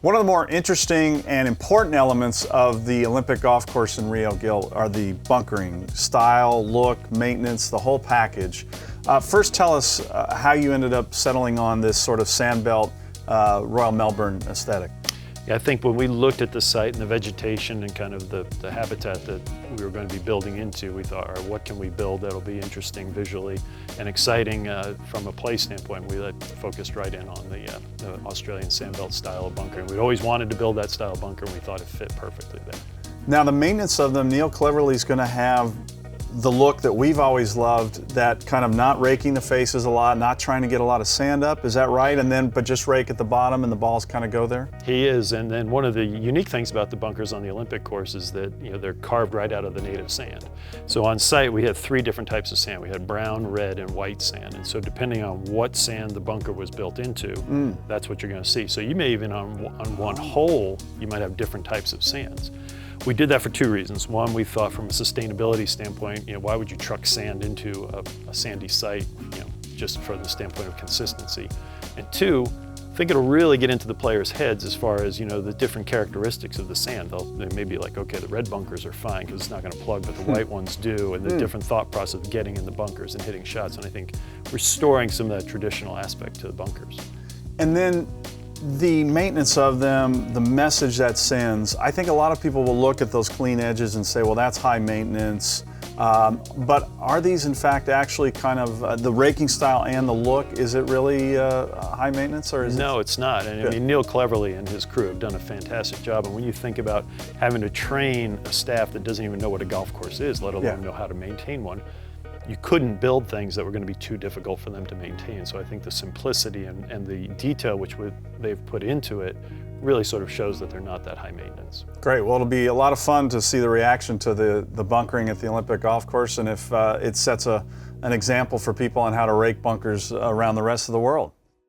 One of the more interesting and important elements of the Olympic golf course in Rio, Gil, are the bunkering, style, look, maintenance, the whole package. First, tell us how you ended up settling on this sort of sandbelt Royal Melbourne aesthetic. Yeah, I think when we looked at the site and the vegetation and kind of the habitat that we were going to be building into, we thought, all right, what can we build that'll be interesting visually and exciting from a play standpoint? We focused right in on the Australian sandbelt style of bunkering. We'd always wanted to build that style of bunker, and we thought it fit perfectly there. Now, the maintenance of them, Neil Cleverly is going to have the look that we've always loved, that kind of not raking the faces a lot, not trying to get a lot of sand up, is that right? And then, but just rake at the bottom and the balls kind of go there? He is, and then one of the unique things about the bunkers on the Olympic course is that, you know, they're carved right out of the native sand. So on site we had 3 different types of sand. We had brown, red, and white sand, and so depending on what sand the bunker was built into, that's what you're going to see. So you may even on one hole, you might have different types of sands. We did that for 2 reasons. One, we thought from a sustainability standpoint, you know, why would you truck sand into a sandy site, you know, just from the standpoint of consistency. And 2, I think it'll really get into the players' heads as far as, you know, the different characteristics of the sand. They may be like, okay, the red bunkers are fine because it's not going to plug, but the white ones do, and the different thought process of getting in the bunkers and hitting shots. And I think restoring some of that traditional aspect to the bunkers. And then the maintenance of them, the message that sends, I think a lot of people will look at those clean edges and say, well, that's high maintenance. But are these in fact actually kind of the raking style and the look, is it really high maintenance, or is No, it's not. And I mean, Neil Cleverly and his crew have done a fantastic job. And when you think about having to train a staff that doesn't even know what a golf course is, let alone know how to maintain one, you couldn't build things that were going to be too difficult for them to maintain. So I think the simplicity and the detail which they've put into it really sort of shows that they're not that high maintenance. Great. Well, it'll be a lot of fun to see the reaction to the bunkering at the Olympic golf course, and if it sets an example for people on how to rake bunkers around the rest of the world.